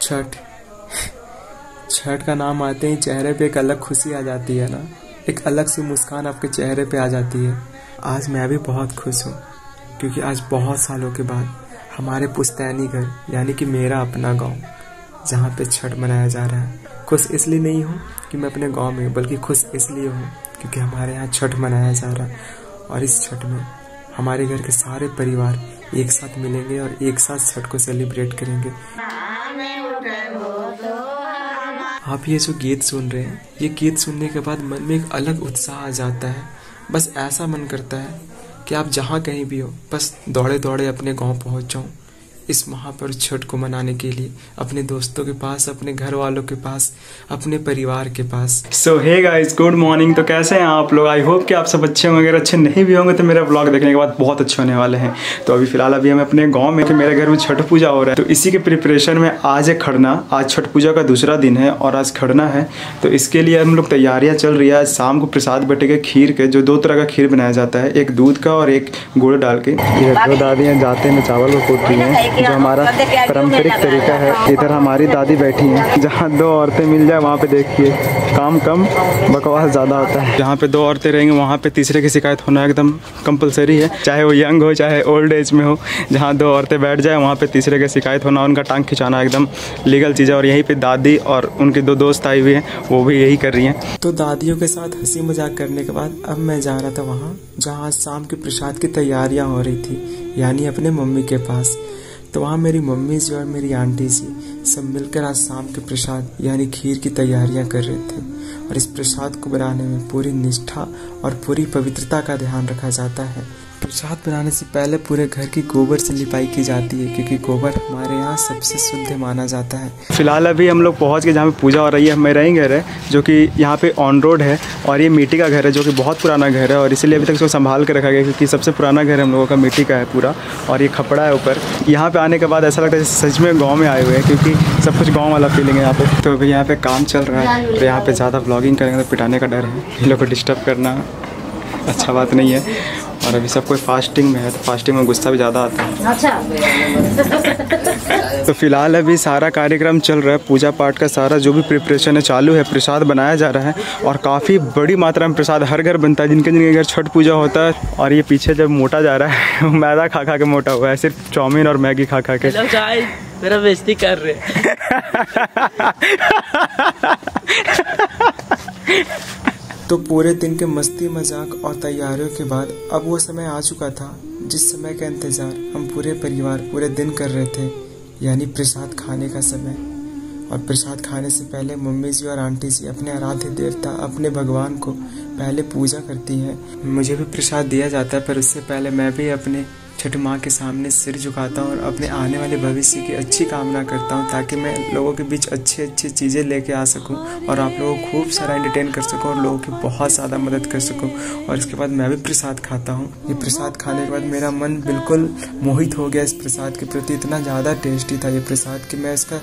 छठ का नाम आते ही चेहरे पे एक अलग खुशी आ जाती है ना, एक अलग सी मुस्कान आपके चेहरे पे आ जाती है। आज मैं भी बहुत खुश हूँ क्योंकि आज बहुत सालों के बाद हमारे पुश्तैनी घर यानी कि मेरा अपना गांव जहाँ पे छठ मनाया जा रहा है। खुश इसलिए नहीं हूँ कि मैं अपने गांव में, बल्कि खुश इसलिए हूँ क्योंकि हमारे यहाँ छठ मनाया जा रहा है और इस छठ में हमारे घर के सारे परिवार एक साथ मिलेंगे और एक साथ छठ को सेलिब्रेट करेंगे। आप ये जो गीत सुन रहे हैं, ये गीत सुनने के बाद मन में एक अलग उत्साह आ जाता है। बस ऐसा मन करता है कि आप जहाँ कहीं भी हो, बस दौड़े दौड़े अपने गांव पहुँच जाऊँ इस महापर्व छठ को मनाने के लिए, अपने दोस्तों के पास, अपने घर वालों के पास, अपने परिवार के पास। सो हे गाइस, गुड मॉर्निंग। तो कैसे हैं आप लोग? आई होप कि आप सब अच्छे होंगे। अगर अच्छे नहीं भी होंगे तो मेरा ब्लॉग देखने के बाद बहुत अच्छे होने वाले हैं। तो अभी फिलहाल हम अपने गाँव में, कि मेरे घर में छठ पूजा हो रहा है, तो इसी के प्रिपरेशन में आज है खड़ना। आज छठ पूजा का दूसरा दिन है और आज खड़ना है, तो इसके लिए हम लोग तैयारियाँ चल रही है। आज शाम को प्रसाद बटेगा खीर के, जो 2 तरह का खीर बनाया जाता है, एक दूध का और एक गुड़ डाल के। दो दादियाँ जाते में चावल को कूट रही हैं, जो हमारा पारंपरिक तरीका है। इधर हमारी दादी बैठी हैं। जहाँ 2 औरतें मिल जाए वहाँ पे देखिए काम कम बकवास ज़्यादा होता है। जहाँ पे 2 औरतें रहेंगे वहाँ पे तीसरे की शिकायत होना एकदम कंपलसरी है, चाहे वो यंग हो चाहे ओल्ड एज में हो। जहाँ 2 औरतें बैठ जाए वहाँ पे तीसरे की शिकायत होना, उनका टांग खिंचाना एकदम लीगल चीज़ है। और यहीं पे दादी और उनके 2 दोस्त आई हुई हैं, वो भी यही कर रही हैं। तो दादियों के साथ हंसी मजाक करने के बाद अब मैं जा रहा था वहाँ जहाँ शाम के प्रसाद की तैयारियाँ हो रही थी, यानी अपने मम्मी के पास। तो वहाँ मेरी मम्मी जी और मेरी आंटी जी सब मिलकर आज शाम के प्रसाद यानी खीर की तैयारियां कर रहे थे। और इस प्रसाद को बनाने में पूरी निष्ठा और पूरी पवित्रता का ध्यान रखा जाता है। प्रसाद बनाने से पहले पूरे घर की गोबर से लिपाई की जाती है, क्योंकि गोबर हमारे यहाँ सबसे शुद्ध माना जाता है। फिलहाल अभी हम लोग पहुँच गए जहाँ पे पूजा हो रही है। मेरा ही घर है जो कि यहाँ पे ऑन रोड है, और ये मिट्टी का घर है जो कि बहुत पुराना घर है, और इसीलिए अभी तक इसको संभाल के रखा गया क्योंकि सबसे पुराना घर हम लोगों का मिट्टी का है पूरा। और ये खपड़ा है ऊपर। यहाँ पे आने के बाद ऐसा लगता है जैसे सच में गाँव में आए हुए हैं, क्योंकि सब कुछ गाँव वाला फीलिंग है यहाँ पे। तो अभी यहाँ पे काम चल रहा है, तो यहाँ पे ज़्यादा ब्लॉगिंग करेंगे तो पिटाने का डर है। इन लोग को डिस्टर्ब करना अच्छा बात नहीं है। और अभी सब कोई फास्टिंग में है, तो फास्टिंग में गुस्सा भी ज़्यादा आता है। अच्छा। तो फिलहाल अभी सारा कार्यक्रम चल रहा है, पूजा पाठ का सारा जो भी प्रिपरेशन है चालू है। प्रसाद बनाया जा रहा है और काफ़ी बड़ी मात्रा में प्रसाद हर घर बनता है, जिनके जिनके घर छठ पूजा होता है। और ये पीछे जब मोटा जा रहा है मैदा खा खा के मोटा हुआ है, सिर्फ चाउमीन और मैगी खा खा के। मेरा बेइज्जती कर रहे तो पूरे दिन के मस्ती मजाक और तैयारियों के बाद अब वो समय आ चुका था जिस समय का इंतजार हम पूरे परिवार पूरे दिन कर रहे थे, यानी प्रसाद खाने का समय। और प्रसाद खाने से पहले मम्मी जी और आंटी जी अपने आराध्य देवता, अपने भगवान को पहले पूजा करती हैं। मुझे भी प्रसाद दिया जाता है, पर उससे पहले मैं भी अपने छठ माँ के सामने सिर झुकाता हूँ और अपने आने वाले भविष्य की अच्छी कामना करता हूँ, ताकि मैं लोगों के बीच अच्छी अच्छी चीज़ें लेके आ सकूँ और आप लोगों को खूब सारा एंटरटेन कर सकूँ और लोगों की बहुत ज़्यादा मदद कर सकूँ। और इसके बाद मैं भी प्रसाद खाता हूँ। ये प्रसाद खाने के बाद मेरा मन बिल्कुल मोहित हो गया इस प्रसाद के प्रति। इतना ज़्यादा टेस्टी था ये प्रसाद कि मैं इसका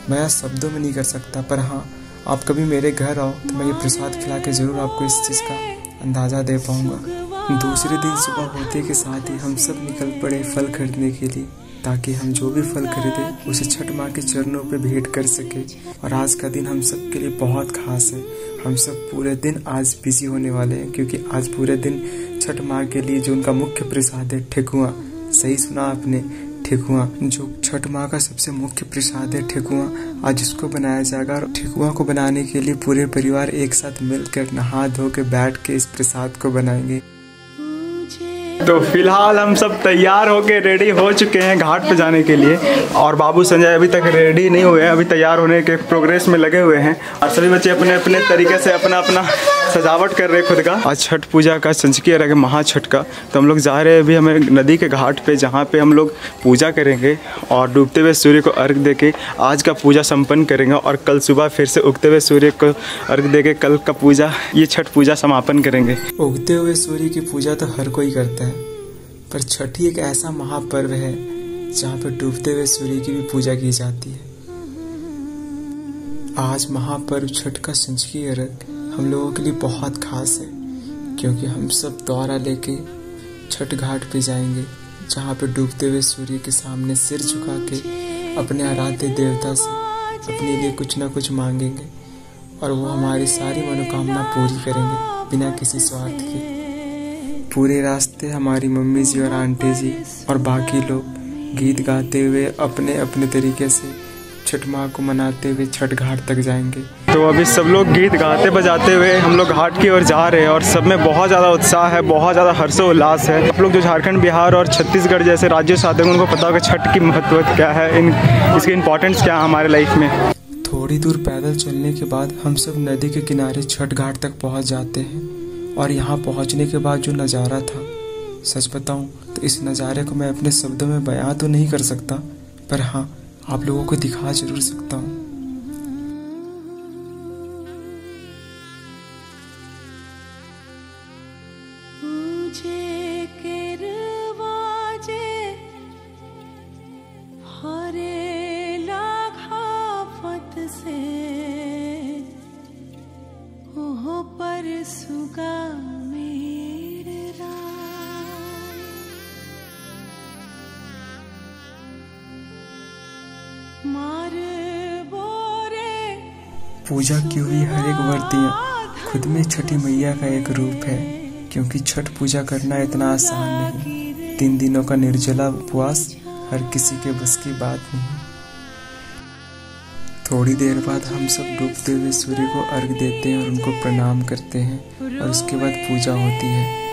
बयां शब्दों में नहीं कर सकता। पर हाँ, आप कभी मेरे घर आओ तो मैं ये प्रसाद खिला के ज़रूर आपको इस चीज़ का अंदाज़ा दे पाऊँगा। दूसरे दिन सुबह होते के साथ ही हम सब निकल पड़े फल खरीदने के लिए, ताकि हम जो भी फल खरीदे उसे छठ माँ के चरणों पे भेंट कर सके। और आज का दिन हम सब के लिए बहुत खास है। हम सब पूरे दिन आज बिजी होने वाले हैं, क्योंकि आज पूरे दिन छठ माँ के लिए जो उनका मुख्य प्रसाद है ठेकुआ, सही सुना आपने, ठेकुआ, जो छठ माँ का सबसे मुख्य प्रसाद है ठेकुआ, आज इसको बनाया जाएगा। और ठेकुआ को बनाने के लिए पूरे परिवार एक साथ मिलकर नहा धो के बैठ के इस प्रसाद को बनाएंगे। तो फिलहाल हम सब तैयार होके रेडी हो चुके हैं घाट पे जाने के लिए, और बाबू संजय अभी तक रेडी नहीं हुए हैं, अभी तैयार होने के प्रोग्रेस में लगे हुए हैं। और सभी बच्चे अपने अपने तरीके से अपना अपना सजावट कर रहे हैं खुद का। आज छठ पूजा का संचकीय रह महा छठ का, तो हम लोग जा रहे हैं अभी हमें नदी के घाट पे, जहाँ पे हम लोग पूजा करेंगे और डूबते हुए सूर्य को अर्घ देके आज का पूजा संपन्न करेंगे। और कल सुबह फिर से उगते हुए सूर्य को अर्घ देके कल का पूजा, ये छठ पूजा समापन करेंगे। उगते हुए सूर्य की पूजा तो हर कोई करता है, पर छठ ही एक ऐसा महापर्व है जहाँ पर डूबते हुए सूर्य की भी पूजा की जाती है। आज महापर्व छठ का संचकीय अर्घ हम लोगों के लिए बहुत खास है, क्योंकि हम सब दौरा लेके छठ घाट पे जाएंगे, जहाँ पे डूबते हुए सूर्य के सामने सिर झुका के अपने आराध्य देवता से अपने लिए कुछ ना कुछ मांगेंगे और वो हमारी सारी मनोकामना पूरी करेंगे बिना किसी स्वार्थ के। पूरे रास्ते हमारी मम्मी जी और आंटी जी और बाकी लोग गीत गाते हुए अपने अपने तरीके से छठ माँ को मनाते हुए छठ घाट तक जाएंगे। तो अभी सब लोग गीत गाते बजाते हुए हम लोग घाट की ओर जा रहे हैं और सब में बहुत ज़्यादा उत्साह है, बहुत ज़्यादा हर्षोल्लास है। आप लोग जो झारखंड, बिहार और छत्तीसगढ़ जैसे राज्यों से आते हैं उनको पता होगा छठ की महत्व क्या है, इसकी इम्पोर्टेंस क्या है हमारे लाइफ में। थोड़ी दूर पैदल चलने के बाद हम सब नदी के किनारे छठ घाट तक पहुंच जाते हैं और यहाँ पहुंचने के बाद जो नज़ारा था, सच बताऊं तो इस नज़ारे को मैं अपने शब्दों में बयां तो नहीं कर सकता, पर हाँ आप लोगों को दिखा जरूर सकता हूँ। पूजा की हुई हर एक वर्तियाँ खुद में छठी मैया का एक रूप है, क्योंकि छठ पूजा करना इतना आसान नहीं। 3 दिनों का निर्जला उपवास हर किसी के बस की बात नहीं। थोड़ी देर बाद हम सब डूबते हुए सूर्य को अर्घ देते हैं और उनको प्रणाम करते हैं और उसके बाद पूजा होती है।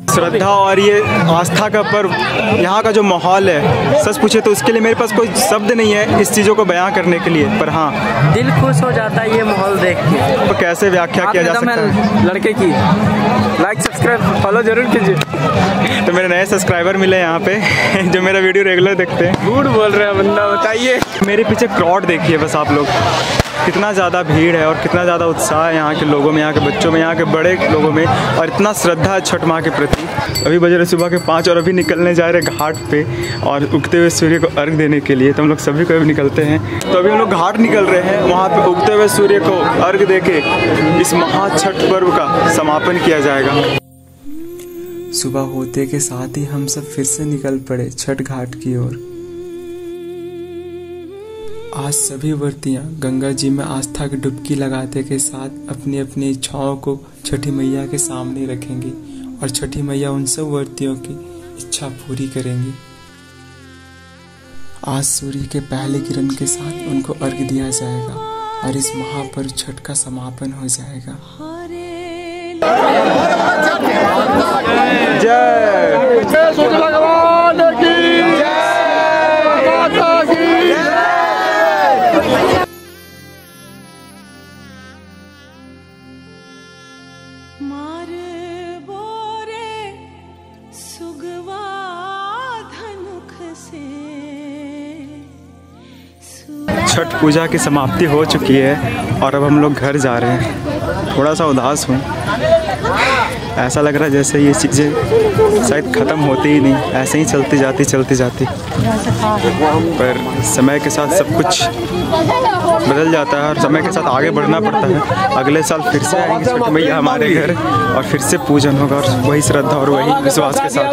श्रद्धा और ये आस्था का पर्व, यहाँ का जो माहौल है, सच पूछे तो उसके लिए मेरे पास कोई शब्द नहीं है इस चीज़ों को बयां करने के लिए, पर हाँ दिल खुश हो जाता है ये माहौल देख के। तो कैसे व्याख्या किया जा सकता है लड़के की। लाइक सब्सक्राइब फॉलो जरूर कीजिए। तो मेरे नए सब्सक्राइबर मिले यहाँ पे जो मेरा वीडियो रेगुलर देखते हैं। झूठ बोल रहे हैं बंदा, बताइए। मेरे पीछे क्राउड देखिए बस आप लोग, कितना ज़्यादा भीड़ है और कितना ज़्यादा उत्साह है यहाँ के लोगों में, यहाँ के बच्चों में, यहाँ के बड़े लोगों में, और इतना श्रद्धा है छठ माँ के प्रति। अभी बज रहे सुबह के 5 और अभी निकलने जा रहे घाट पे और उगते हुए सूर्य को अर्घ देने के लिए। तो हम लोग सभी को अभी निकलते हैं। तो अभी हम लोग घाट निकल रहे हैं, वहाँ पे उगते हुए सूर्य को अर्घ दे के इस महा छठ पर्व का समापन किया जाएगा। सुबह होते के साथ ही हम सब फिर से निकल पड़े छठ घाट की ओर। आज सभी व्रतियाँ गंगा जी में आस्था की डुबकी लगाते के साथ अपनी अपनी इच्छाओं को छठी मैया के सामने रखेंगी और छठी मैया उन सब व्रतियों की इच्छा पूरी करेंगी। आज सूर्य के पहले किरण के साथ उनको अर्घ दिया जाएगा और इस महापर्व छठ का समापन हो जाएगा। जय सूर्य भगवान की छठ पूजा की समाप्ति हो चुकी है और अब हम लोग घर जा रहे हैं। थोड़ा सा उदास हूँ, ऐसा लग रहा है जैसे ये चीज़ें शायद ख़त्म होती ही नहीं, ऐसे ही चलती जाती। पर समय के साथ सब कुछ बदल जाता है और समय के साथ आगे बढ़ना पड़ता है। अगले साल फिर से आएंगे छठ मैया हमारे घर और फिर से पूजन होगा और वही श्रद्धा और वही विश्वास के साथ।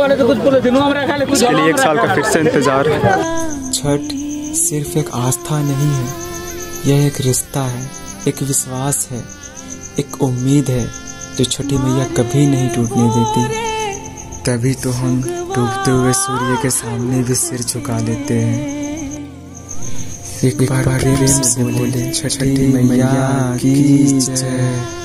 उसके लिए 1 साल का फिर से इंतज़ार। छठ सिर्फ एक आस्था नहीं है, यह एक रिश्ता है, एक विश्वास है, एक उम्मीद है जो छठी मैया कभी नहीं टूटने देती। तभी तो हम डूबते हुए सूर्य के सामने भी सिर झुका लेते हैं। एक बार प्रेम से बोले छठी मैया की जय।